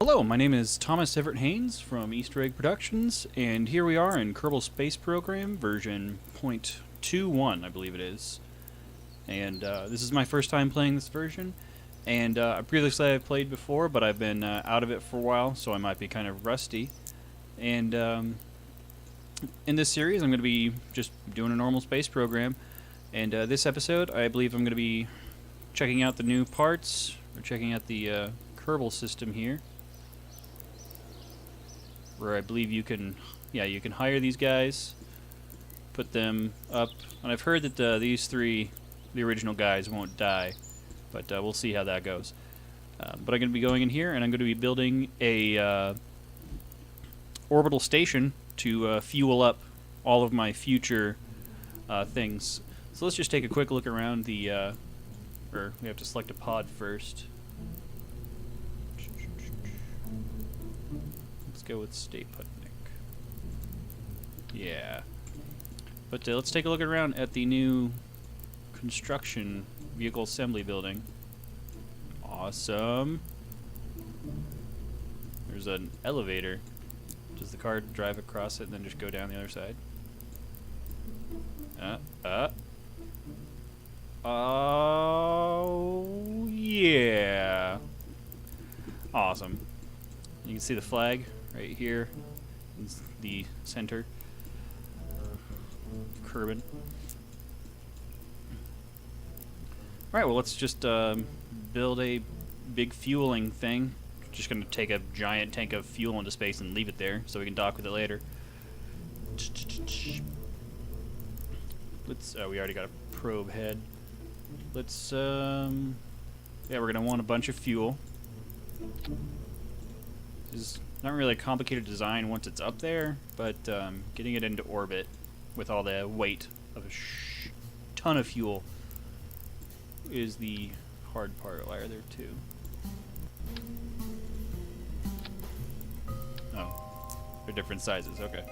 Hello, my name is Thomas Everett Haynes from Easter Egg Productions, and here we are in Kerbal Space Program version .21, I believe it is. And this is my first time playing this version, and previously I've played before, but I've been out of it for a while, so I might be kind of rusty. And in this series, I'm going to be just doing a normal space program, and this episode, I believe I'm going to be checking out the new parts, or checking out the Kerbal system here, where I believe you can hire these guys, put them up, and I've heard that these three, the original guys, won't die, but we'll see how that goes. But I'm going to be going in here, and I'm going to be building a orbital station to fuel up all of my future things. So let's just take a quick look around the, or we have to select a pod first. Let's go with Stay Putnik. Yeah. But let's take a look around at the new construction vehicle assembly building. Awesome. There's an elevator. Does the car drive across it and then just go down the other side? Oh, yeah. Awesome. You can see the flag right here. It's the center. Kerbin. Alright, well, let's just build a big fueling thing. Just going to take a giant tank of fuel into space and leave it there so we can dock with it later. Let's, we already got a probe head. Let's, yeah, we're going to want a bunch of fuel. This is not really a complicated design once it's up there, but getting it into orbit with all the weight of a ton of fuel is the hard part. Why are there two? Oh, they're different sizes. Okay.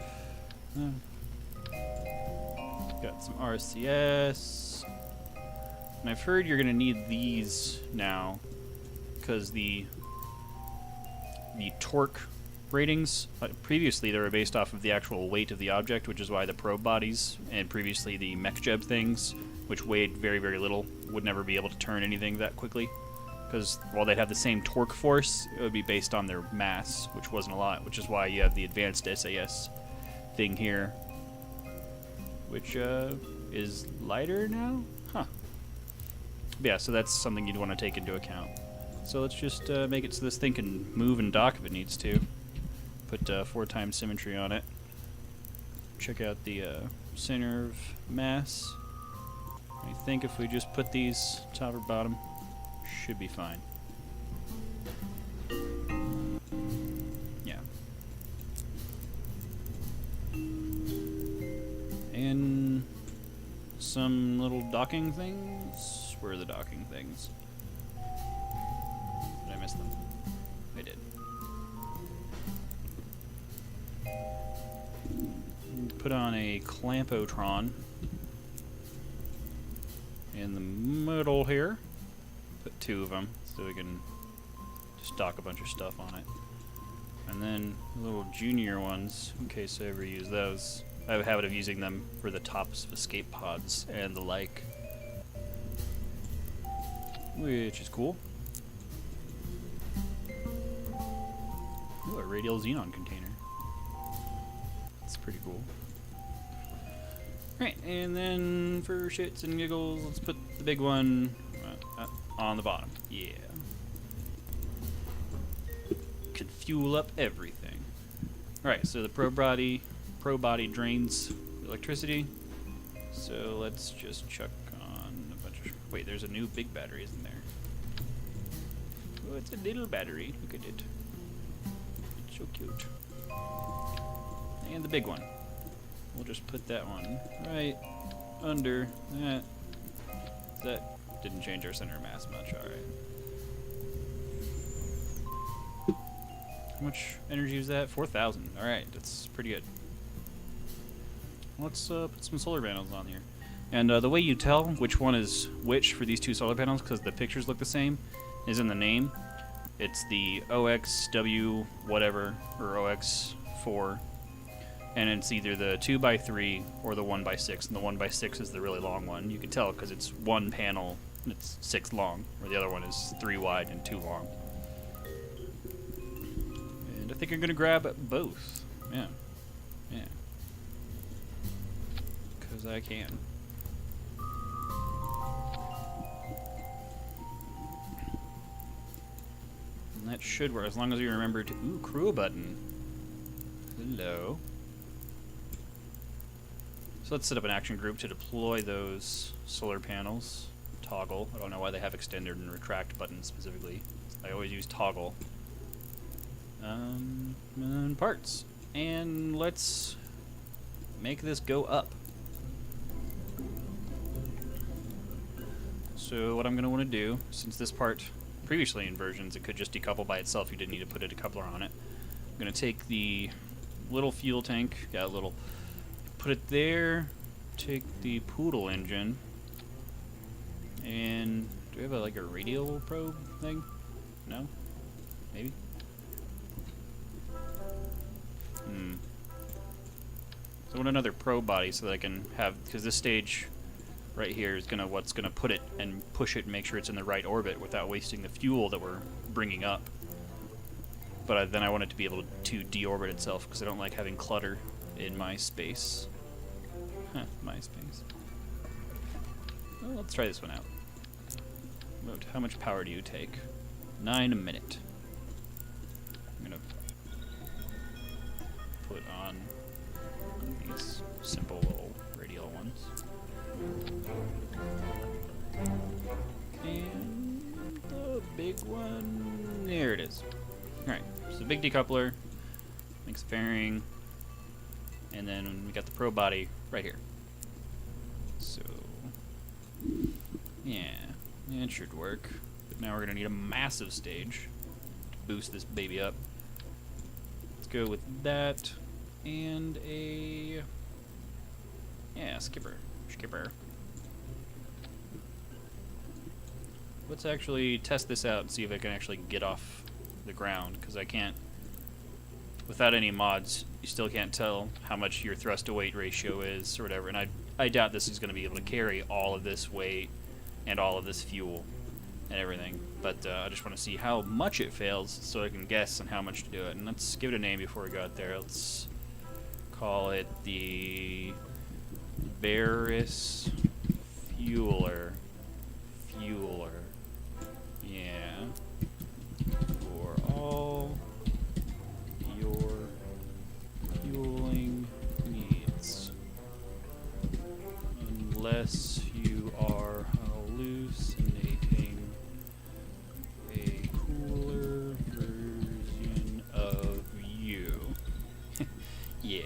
Got some RCS. And I've heard you're going to need these now because the torque ratings, previously they were based off of the actual weight of the object, which is why the probe bodies and previously the mech-jeb things, which weighed very, very little, would never be able to turn anything that quickly. Because while they'd have the same torque force, it would be based on their mass, which wasn't a lot, which is why you have the advanced SAS thing here, which is lighter now? Huh. Yeah, so that's something you'd want to take into account. So let's just make it so this thing can move and dock if it needs to. Put 4 times symmetry on it. Check out the center of mass. I think if we just put these top or bottom, should be fine. Yeah. And some little docking things. Where are the docking things? Did I miss them? I did. Put on a clampotron in the middle here. Put 2 of them so we can just dock a bunch of stuff on it. And then little junior ones, in case I ever use those. I have a habit of using them for the tops of escape pods and the like, which is cool. Ooh, a radial xenon container. That's pretty cool. Right, and then for shits and giggles, let's put the big one on the bottom. Yeah. Could fuel up everything. Alright, so the probe body drains electricity. So let's just chuck on a bunch of... Wait, there's a new big battery, isn't there? Oh, it's a little battery. Look at it. It's so cute. And the big one. We'll just put that one right under that. That didn't change our center of mass much, alright. How much energy is that? 4,000. Alright, that's pretty good. Let's put some solar panels on here. And the way you tell which one is which for these 2 solar panels, because the pictures look the same, is in the name. It's the OXW whatever, or OX4, and it's either the 2x3 or the 1x6, and the 1x6 is the really long one. You can tell because it's one panel, and it's 6 long, where the other one is 3 wide and 2 long. And I think I'm gonna grab both. Yeah, because I can. And that should work, as long as you remember to... Ooh, crew button. Hello. So let's set up an action group to deploy those solar panels. Toggle. I don't know why they have extended and retract buttons specifically. I always use toggle. And parts. And let's make this go up. So what I'm going to want to do, since this part... Previously in versions, it could just decouple by itself. You didn't need to put a decoupler on it. I'm going to take the little fuel tank, got a little, put it there, take the Poodle engine, and do we have like a radial probe thing? No? Maybe? So I want another probe body so that I can have, because this stage right here is what's gonna put it and push it and make sure it's in the right orbit without wasting the fuel that we're bringing up. But then I want it to be able to deorbit itself because I don't like having clutter in my space. My space. Well, let's try this one out. How much power do you take? 9 a minute. I'm gonna put on these simple little radial ones. And the big one, there it is. Alright, so the big decoupler makes a fairing, and then we got the probe body right here. So, yeah, it should work. But now we're going to need a massive stage to boost this baby up. Let's go with that, and a, yeah, skipper. Let's actually test this out and see if I can actually get off the ground, because I can't, without any mods, you still can't tell how much your thrust to weight ratio is or whatever, and I doubt this is going to be able to carry all of this weight and all of this fuel and everything, but I just want to see how much it fails so I can guess on how much to do it. And let's give it a name before we go out there. Let's call it the Berris Fueler. Yeah. For all your fueling needs. Unless you are hallucinating a cooler version of you. Yeah.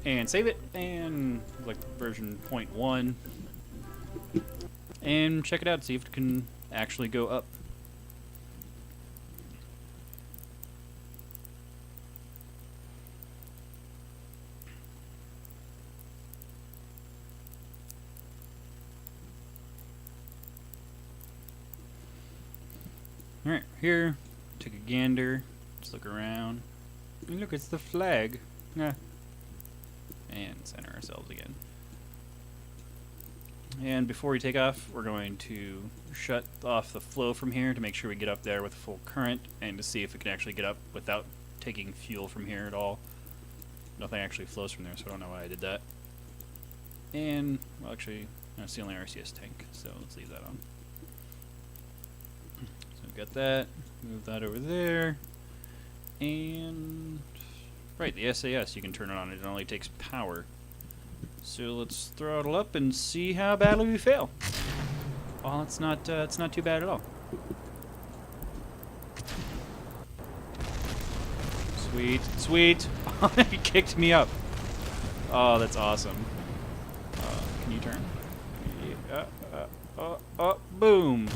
And save it, and like version 0.1. And check it out, see if it can actually go up. Alright, here, take a gander, let's look around. And look, it's the flag. Yeah. And center ourselves again. And before we take off, we're going to shut off the flow from here to make sure we get up there with full current, and to see if we can actually get up without taking fuel from here at all. Nothing actually flows from there, so I don't know why I did that. And, well, actually, no, it's the only RCS tank, so let's leave that on. So we've got that, move that over there, and right, the SAS, you can turn it on. It only takes power. So let's throttle up and see how badly we fail. Well, it's not too bad at all. Sweet, sweet. He kicked me up. Oh, that's awesome. Can you turn? Boom.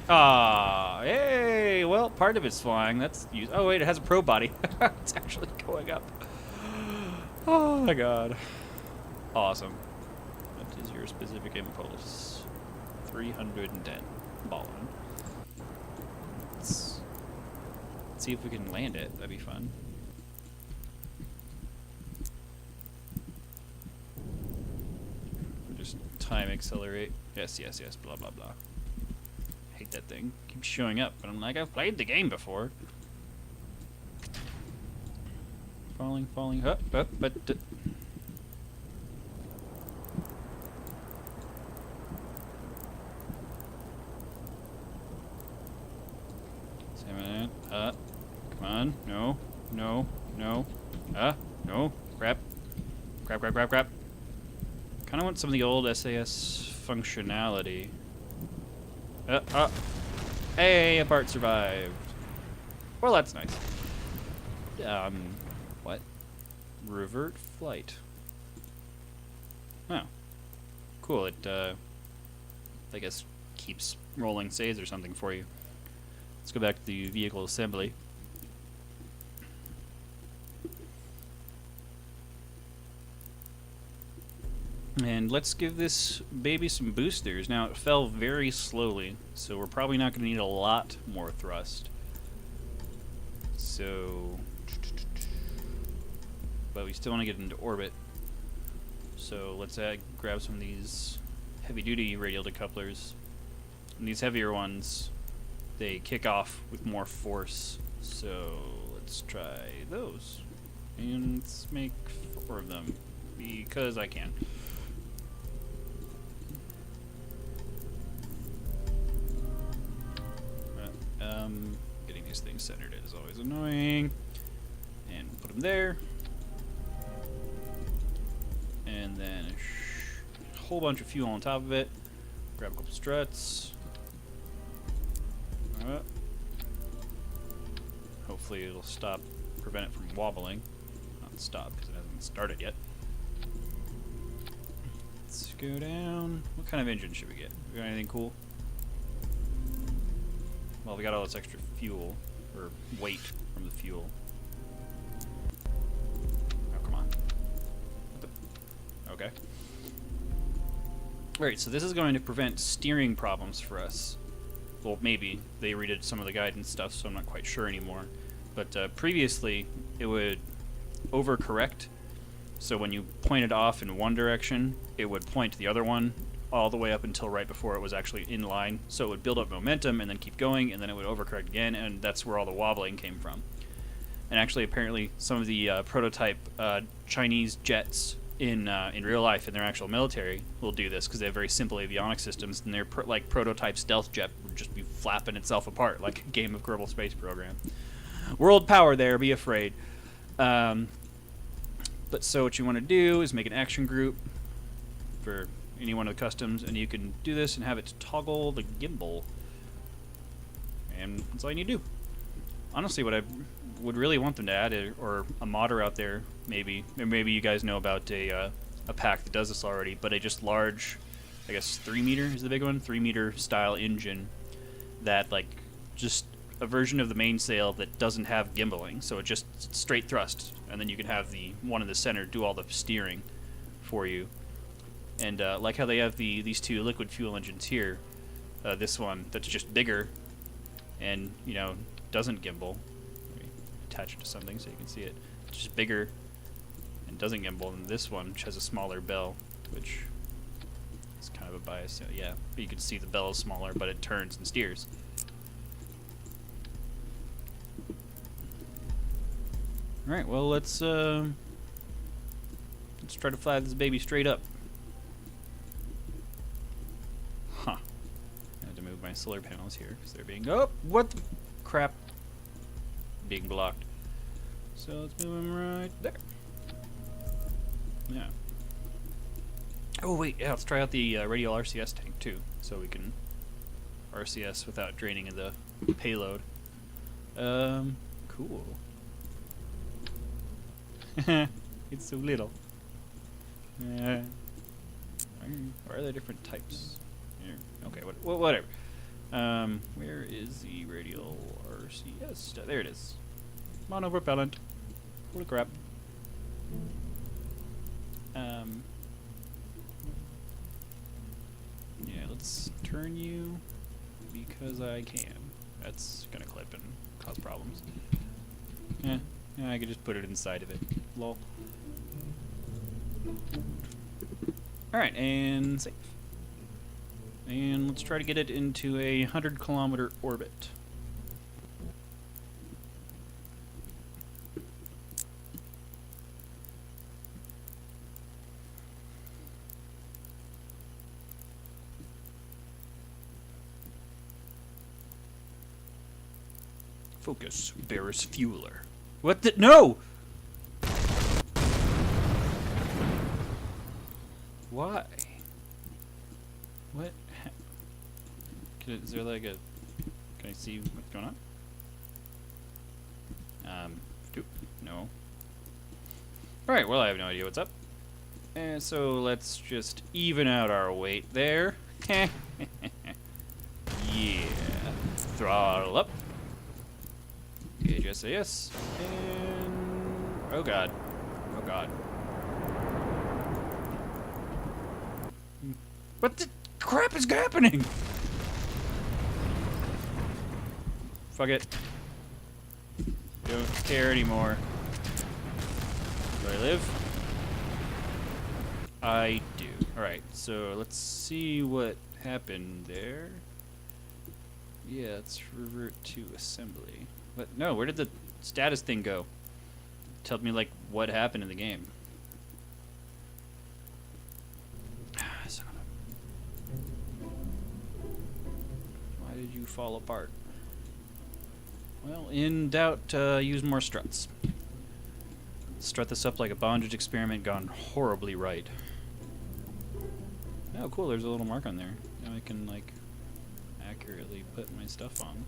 Ah, hey. Well, part of it's flying. That's used. Oh wait, it has a probe body. It's actually going up. Oh my god. Awesome. What is your specific impulse? 310. Ballin'. Let's see if we can land it. That'd be fun. Just time accelerate. Yes, yes, yes, blah, blah, blah. Hate that thing. Keeps showing up, but I'm like, I've played the game before. Falling, falling, up, but... Come on. No. No. No. No. Crap. Crap, crap, crap, crap. Kinda want some of the old SAS functionality. Hey, a part survived. Well, that's nice. What? Revert flight. Oh. Cool, it, I guess keeps rolling saves or something for you. Let's go back to the vehicle assembly. And let's give this baby some boosters. Now, it fell very slowly, so we're probably not going to need a lot more thrust. So... But we still want to get into orbit. So let's grab some of these heavy-duty radial decouplers. And these heavier ones, they kick off with more force. So let's try those. And let's make 4 of them, because I can. Getting these things centered is always annoying. And put them there. And then a whole bunch of fuel on top of it. Grab a couple struts. Hopefully it'll prevent it from wobbling. Not stop, because it hasn't started yet. Let's go down. What kind of engine should we get? We got anything cool? Well, we got all this extra fuel, or weight from the fuel. Oh, come on. Okay. Alright, so this is going to prevent steering problems for us. Well, maybe. They redid some of the guidance stuff, so I'm not quite sure anymore. But previously, it would overcorrect. So when you pointed off in one direction, it would point to the other one all the way up until right before it was actually in line. So it would build up momentum and then keep going, and then it would overcorrect again, and that's where all the wobbling came from. And actually, apparently, some of the prototype Chinese jets in real life, in their actual military, will do this, because they have very simple avionics systems, and their like prototype stealth jet would just be flapping itself apart like a game of Kerbal Space Program. World power there, be afraid. But so what you want to do is make an action group for any one of the customs, and you can do this and have it toggle the gimbal. And that's all you need to do. Honestly, what I would really want them to add, or a modder out there, maybe you guys know about a pack that does this already, but a just large, I guess 3 meter is the big one, 3 meter style engine that like just a version of the mainsail that doesn't have gimbaling, so it just straight thrust, and then you can have the one in the center do all the steering for you. And like how they have these 2 liquid fuel engines here, this one that's just bigger and, you know, doesn't gimbal. Let me attach it to something so you can see it. It's just bigger and doesn't gimbal, and this one, which has a smaller bell, which is kind of a bias. Yeah, but you can see the bell is smaller, but it turns and steers. All right, well, let's try to fly this baby straight up. Huh. I had to move my solar panels here because they're being... Oh, what the crap? Being blocked. So let's move them right there. Yeah. Oh, wait, yeah, let's try out the radial RCS tank, too, so we can RCS without draining the payload. Cool. It's so little. Why are there different types? Here. Okay, whatever. Where is the radial RCS? There it is. Monopropellant. Holy crap. Yeah, let's turn you because I can. That's gonna clip and cause problems. Yeah, I could just put it inside of it. Lol. Alright, and save. And let's try to get it into a 100-kilometer orbit. Focus, Berris fueler. What the? No! Why? What? Is there like a... Can I see what's going on? No. Alright, well I have no idea what's up. And so let's just even out our weight there. Yeah. Throttle up. Gauge SAS. And... Oh god. Oh god. What the crap is happening? Fuck it. Don't care anymore. Do I live? I do. Alright, so let's see what happened there. Yeah, let's revert to assembly. But no, where did the status thing go? Tell me, like, what happened in the game. Son of a... Why did you fall apart? Well, in doubt, use more struts. Strut this up like a bondage experiment gone horribly right. Oh, cool, there's a little mark on there. Now I can, like, accurately put my stuff on.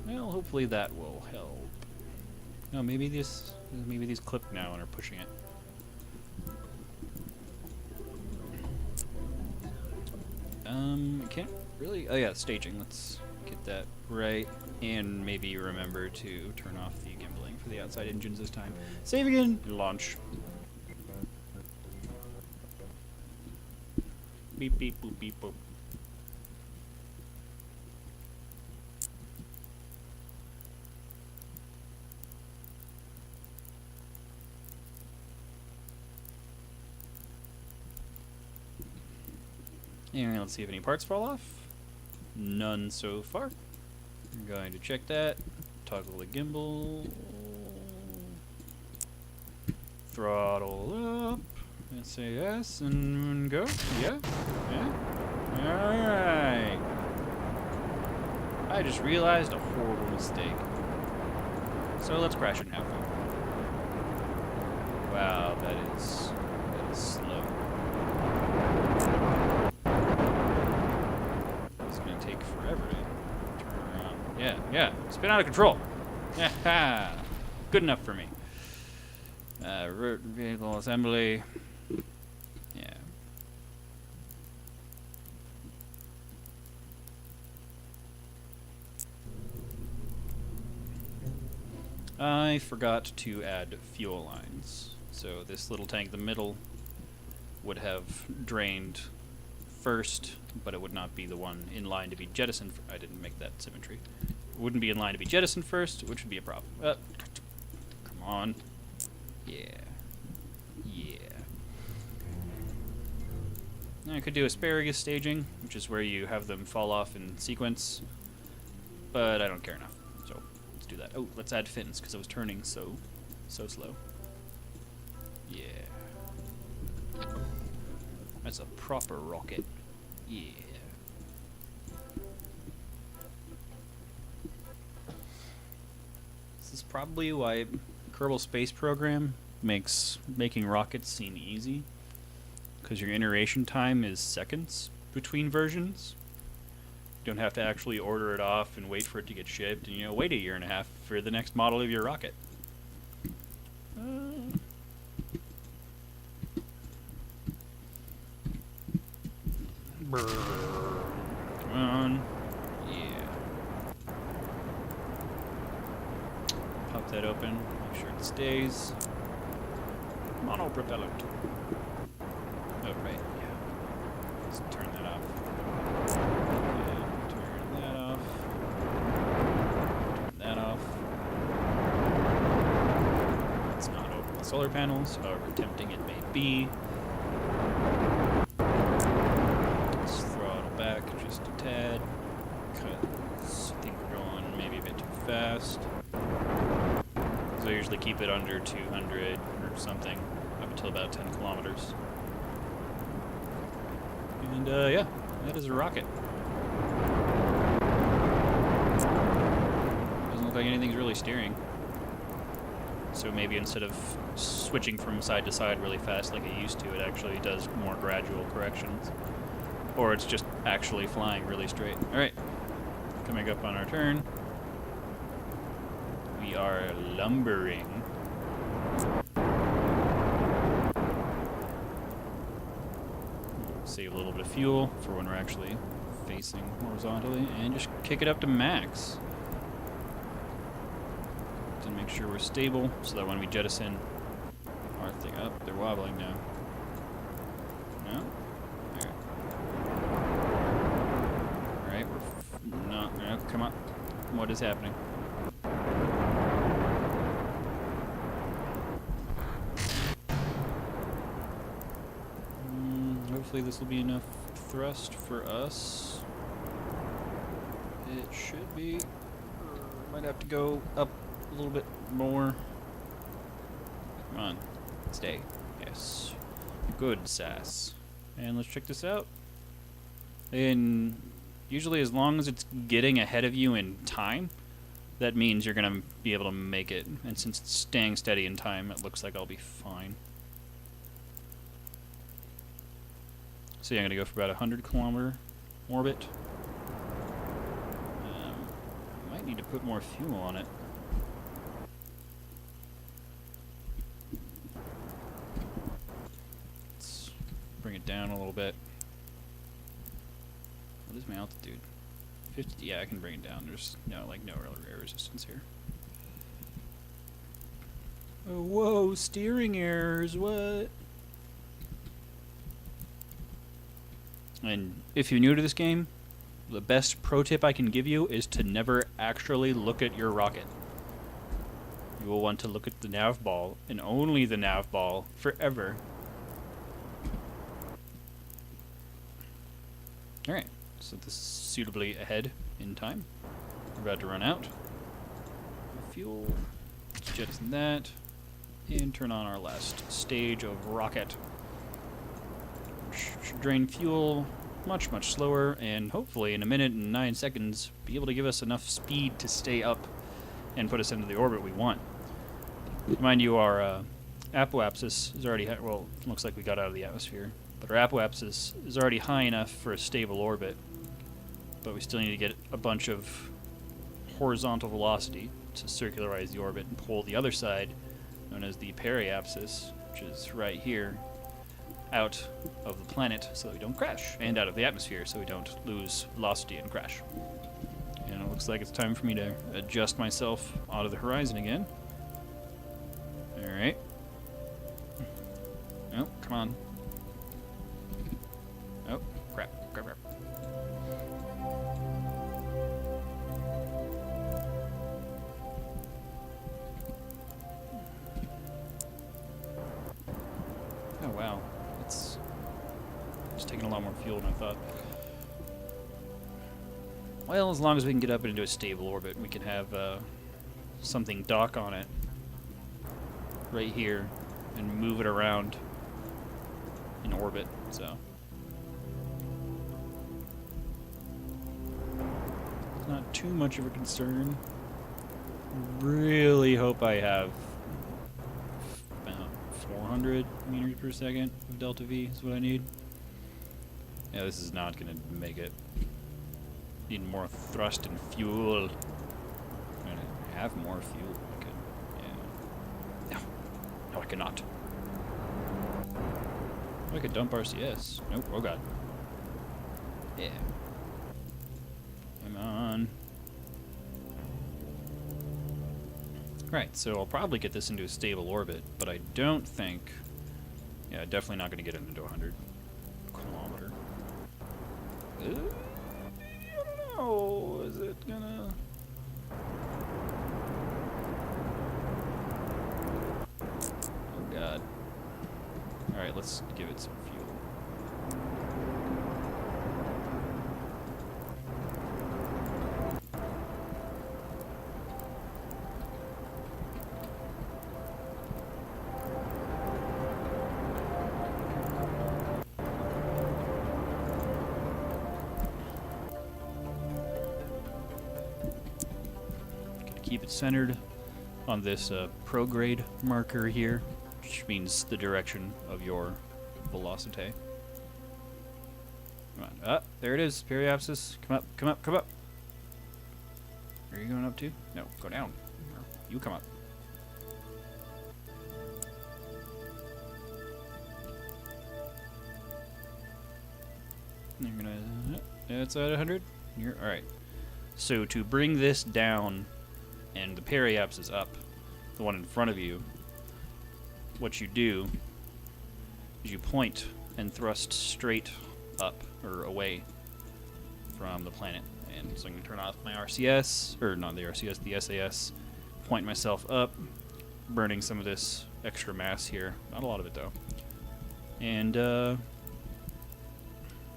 Well, hopefully that will help. No, maybe these clip now and are pushing it. I can't really... Oh yeah, staging. Let's get that right. And maybe remember to turn off the gimbling for the outside engines this time. Save again. Launch. Beep, beep, boop, beep, boop. And let's see if any parts fall off. None so far. I'm going to check that. Toggle the gimbal. Throttle up. SAS and go. Yeah. Alright. I just realized a horrible mistake. So let's crash it halfway. Wow, that is slow. Take forever to turn around. Yeah, it's been out of control. Good enough for me. Root vehicle assembly. Yeah. I forgot to add fuel lines. So this little tank in the middle would have drained first, but it would not be the one in line to be jettisoned. I didn't make that symmetry. It wouldn't be in line to be jettisoned first, which would be a problem. Come on. Yeah. Now I could do asparagus staging, which is where you have them fall off in sequence, but I don't care enough, so let's do that. Oh, let's add fins, because it was turning so slow. Yeah. That's a proper rocket. Yeah. This is probably why Kerbal Space Program makes making rockets seem easy. Because your iteration time is seconds between versions. You don't have to actually order it off and wait for it to get shipped and, wait a year and a half for the next model of your rocket. Come on. Yeah. Pop that open. Make sure it stays. Come Monopropellant. Oh, right, yeah. Let's turn that off. And turn that off. Turn that off. Let's not open the solar panels, however tempting it may be. Let's throttle back just a tad, because I think we're going maybe a bit too fast. So I usually keep it under 200 or something up until about 10 kilometers. And yeah, that is a rocket. Doesn't look like anything's really steering. So maybe instead of switching from side to side really fast like it used to, it actually does more gradual corrections. Or it's just actually flying really straight. Alright, coming up on our turn. We are lumbering. Save a little bit of fuel for when we're actually facing horizontally, and just kick it up to max. To make sure we're stable, so that when we jettison our thing up, they're wobbling now. No? Alright. Alright, we're not. No, come on. What is happening? Hopefully this will be enough thrust for us. It should be. Might have to go up a little bit more. Come on. Stay. Yes. Good sass. And let's check this out. And usually as long as it's getting ahead of you in time, that means you're going to be able to make it. And since it's staying steady in time, it looks like I'll be fine. So yeah, I'm going to go for about 100-kilometer orbit. Might need to put more fuel on it. Let's bring it down a little bit. What is my altitude? 50? Yeah, I can bring it down. There's no air resistance here. Oh, whoa, steering errors, what? And if you're new to this game, the best pro tip I can give you is to never actually look at your rocket. You will want to look at the nav ball, and only the nav ball, forever. Alright, so this is suitably ahead in time. We're about to run out. Fuel, let's jettison that, and turn on our last stage of rocket. Should drain fuel much slower, and hopefully in 1 minute and 9 seconds be able to give us enough speed to stay up and put us into the orbit we want. Mind you, our apoapsis is already well, it looks like we got out of the atmosphere, but our apoapsis is already high enough for a stable orbit, but we still need to get a bunch of horizontal velocity to circularize the orbit and pull the other side, known as the periapsis, which is right here, out of the planet so that we don't crash, and out of the atmosphere so we don't lose velocity and crash. And it looks like it's time for me to adjust myself out of the horizon again. Alright. Oh, come on. Oh, crap. Oh, wow. It's taking a lot more fuel than I thought. Well, as long as we can get up into a stable orbit, we can have something dock on it right here and move it around in orbit, so. It's not too much of a concern. Really hope I have about 400 meters per second of delta V is what I need. Yeah, this is not gonna make it. Need more thrust and fuel. I'm gonna have more fuel. I could, yeah. No, I cannot. Oh, I could dump RCS. Nope. Oh god. Yeah. Come on. Right, so I'll probably get this into a stable orbit, but I don't think Yeah, definitely not going to get it into 100 kilometer. I don't know. Is it gonna? Oh god. All right, let's give it some fuel. Keep it centered on this prograde marker here, which means the direction of your velocity. Come on. Ah, there it is. Periapsis. Come up, come up, come up. Are you going up too? No, go down. You come up. You're gonna... It's at 100. You're... Alright. So to bring this down and the periapsis up, the one in front of you, what you do is you point and thrust straight up or away from the planet. And so I'm going to turn off my RCS, or not the RCS, the SAS, point myself up, burning some of this extra mass here. Not a lot of it though. And I'm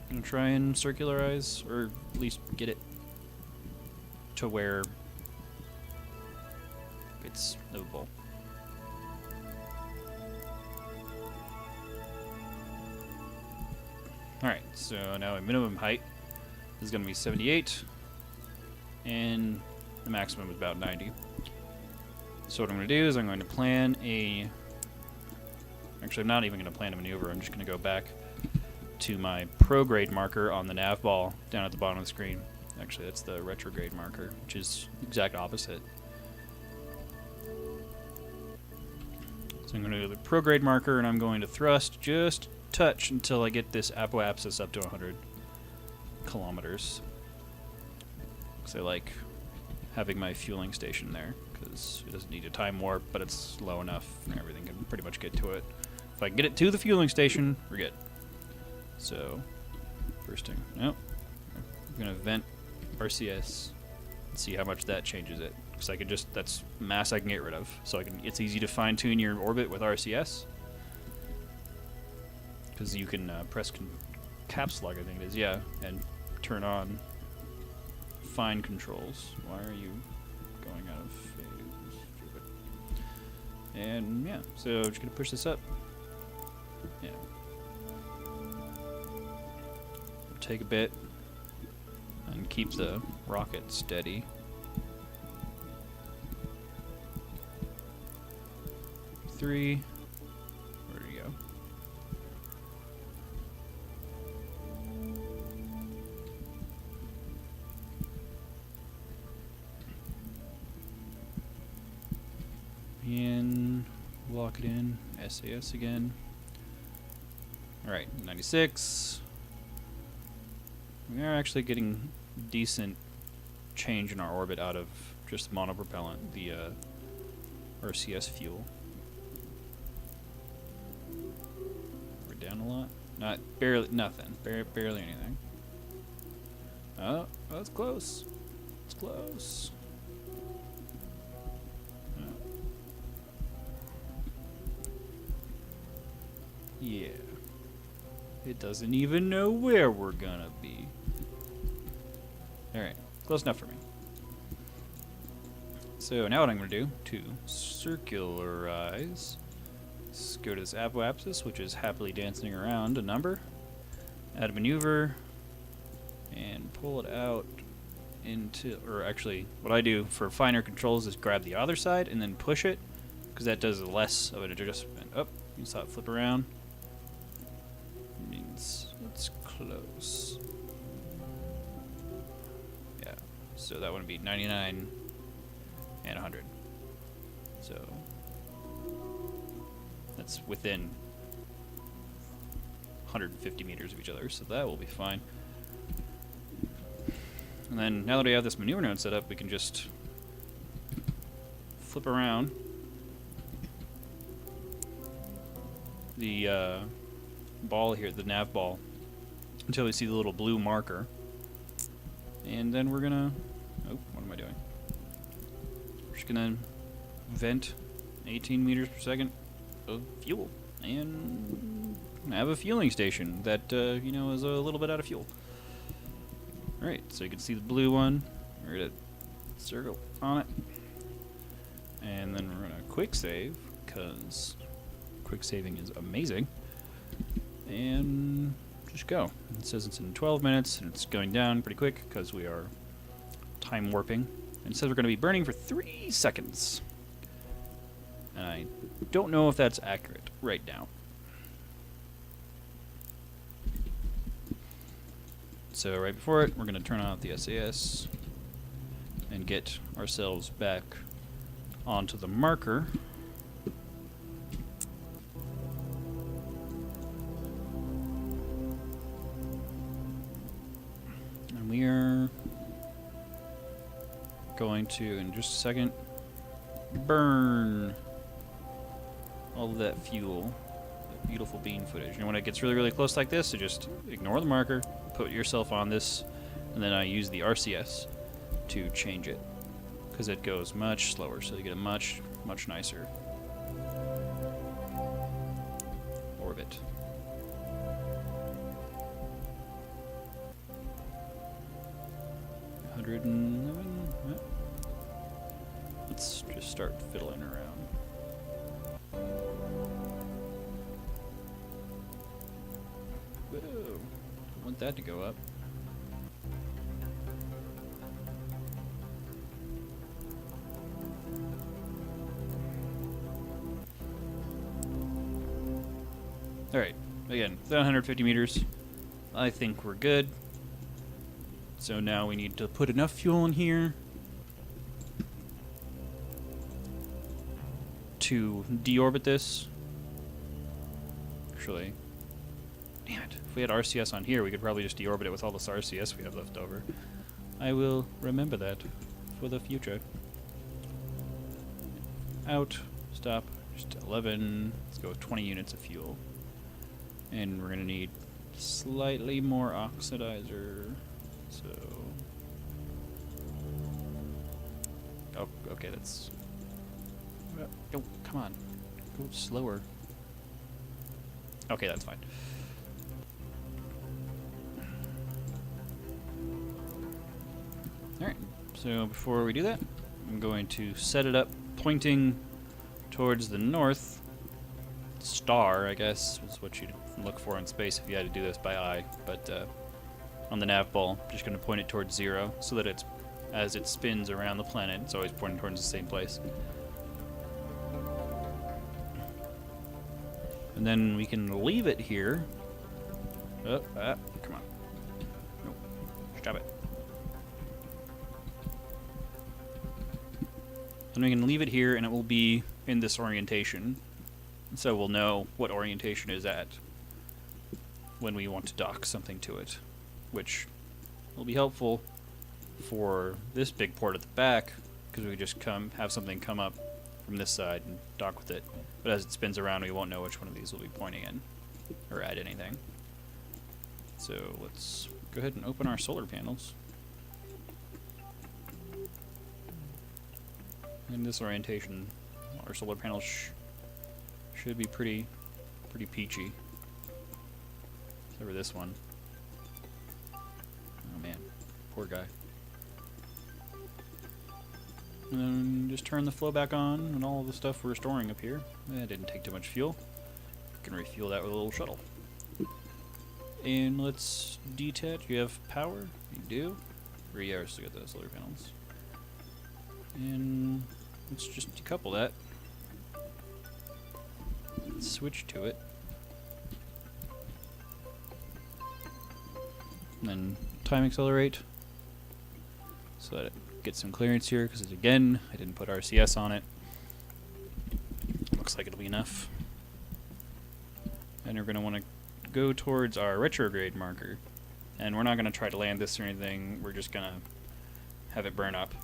going to try and circularize, or at least get it to where it's livable. Alright, so now my minimum height is going to be 78, and the maximum is about 90. So what I'm going to do is I'm going to plan a... Actually, I'm not even going to plan a maneuver. I'm just going to go back to my prograde marker on the nav ball down at the bottom of the screen. Actually, that's the retrograde marker, which is exact opposite. So I'm going to go to the prograde marker, and I'm going to thrust just touch until I get this apoapsis up to 100 kilometers. Because I like having my fueling station there, because it doesn't need a time warp, but it's low enough and everything can pretty much get to it. If I can get it to the fueling station, we're good. So, first thing, nope. I'm going to vent RCS and see how much that changes it. Because I can just, that's mass I can get rid of. So it's easy to fine tune your orbit with RCS. Because you can press caps lock, I think it is, yeah, and turn on fine controls. Why are you going out of phase? Stupid. And yeah, so just gonna push this up. Yeah. Take a bit and keep the rocket steady. Three. Where do you go? And lock it in. SAS again. Alright, 96. We are actually getting decent change in our orbit out of just monopropellant, the RCS fuel. We're down a lot. Not barely, nothing. Barely anything. Oh, that's close. It's close. Yeah. It doesn't even know where we're gonna be. Alright, close enough for me. So now what I'm gonna do to circularize, let's go to this apoapsis, which is happily dancing around a number, add a maneuver, and pull it out into, or actually, what I do for finer controls is grab the other side and then push it, because that does less of an adjustment. Oh, you saw it flip around. Means it's close. Yeah, so that would be 99 and 100. So that's within 150 meters of each other, so that will be fine. And then now that we have this maneuver node set up, we can just flip around the ball here, the nav ball, until we see the little blue marker. And then we're gonna... Oh, what am I doing? We're just gonna vent 18 meters per second of fuel. And have a fueling station that, you know, is a little bit out of fuel. Alright, so you can see the blue one. We're gonna circle on it. And then we're gonna quick save, because quick saving is amazing. And just go. It says it's in 12 minutes, and it's going down pretty quick because we are time warping. And it says we're going to be burning for 3 seconds. And I don't know if that's accurate right now. So right before it, we're going to turn off the SAS and get ourselves back onto the marker. And we are going to, in just a second, burn all of that fuel, that beautiful bean footage. And when it gets really, really close like this, so just ignore the marker, put yourself on this, and then I use the RCS to change it, because it goes much slower, so you get a much, much nicer orbit. Let's just start fiddling around. Whoa, I want that to go up. Alright, again, 150 meters. I think we're good. So now we need to put enough fuel in here to deorbit this. Actually, damn it. If we had RCS on here, we could probably just deorbit it with all this RCS we have left over. I will remember that for the future. Out. Stop. Just 11. Let's go with 20 units of fuel. And we're going to need slightly more oxidizer. So... Oh, okay, that's... Oh, come on. Go slower. Okay, that's fine. Alright, so before we do that, I'm going to set it up pointing towards the north. Star, I guess, is what you'd look for in space if you had to do this by eye. But on the nav ball, I'm just going to point it towards 0 so that it's, as it spins around the planet, it's always pointing towards the same place. And then we can leave it here. Oh, come on. Nope. Stop it. And we can leave it here, and it will be in this orientation. So we'll know what orientation is at when we want to dock something to it, which will be helpful for this big port at the back, because we just have something come up from this side and dock with it. But as it spins around, we won't know which one of these will be pointing in, or at anything. So let's go ahead and open our solar panels. In this orientation, our solar panels should be pretty peachy. Except for this one. Oh man, poor guy. And then just turn the flow back on and all the stuff we're storing up here. That didn't take too much fuel. We can refuel that with a little shuttle. And let's detach. You have power? You do? 3 hours to get those solar panels. And let's just decouple that. Let's switch to it. And then time accelerate so that it gets some clearance here, because again, I didn't put RCS on it. Looks like it'll be enough. And we're going to want to go towards our retrograde marker. And we're not going to try to land this or anything. We're just going to have it burn up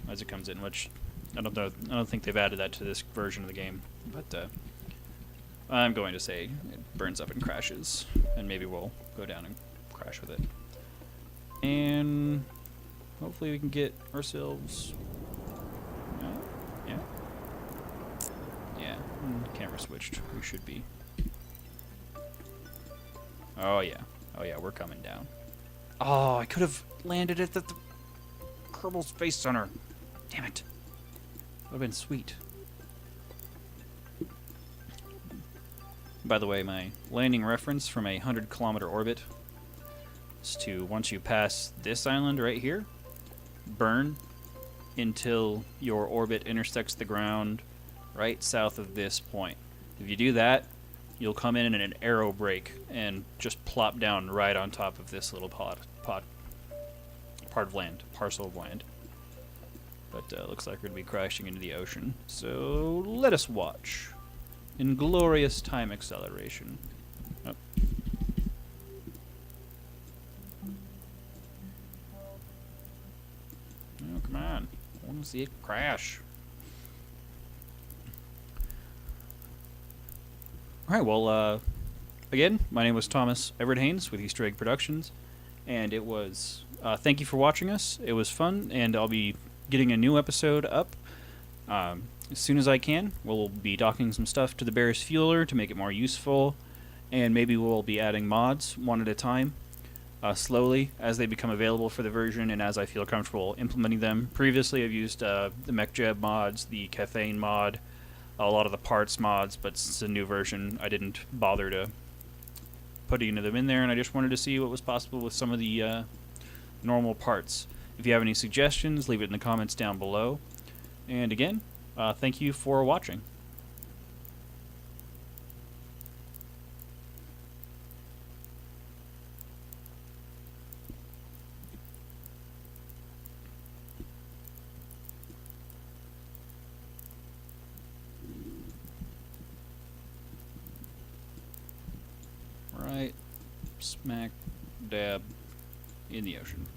as it comes in, which I don't think they've added that to this version of the game. But I'm going to say it burns up and crashes, and maybe we'll go down and crash with it. And hopefully we can get ourselves... yeah. Yeah, camera switched. We should be. Oh yeah. Oh yeah, we're coming down. Oh, I could have landed at the Kerbal Space Center. Damn it. Would have been sweet. By the way, my landing reference from a 100-kilometer orbit is to, once you pass this island right here, burn until your orbit intersects the ground right south of this point. If you do that, you'll come in an arrow break and just plop down right on top of this little parcel of land. But looks like we're going to be crashing into the ocean. So let us watch. In glorious time acceleration. Oh. Oh, come on. I want to see it crash. Alright, well, again, my name was Thomas Everett Haynes with Easter Egg Productions, and it was, thank you for watching us. It was fun, and I'll be getting a new episode up as soon as I can. We'll be docking some stuff to the Berris fueler to make it more useful, and maybe we'll be adding mods one at a time, slowly, as they become available for the version and as I feel comfortable implementing them. Previously, I've used the MechJeb mods, the Cathane mod, a lot of the parts mods, but since it's a new version, I didn't bother to put any of them in there, and I just wanted to see what was possible with some of the normal parts. If you have any suggestions, leave it in the comments down below. And again, thank you for watching. Right smack dab in the ocean.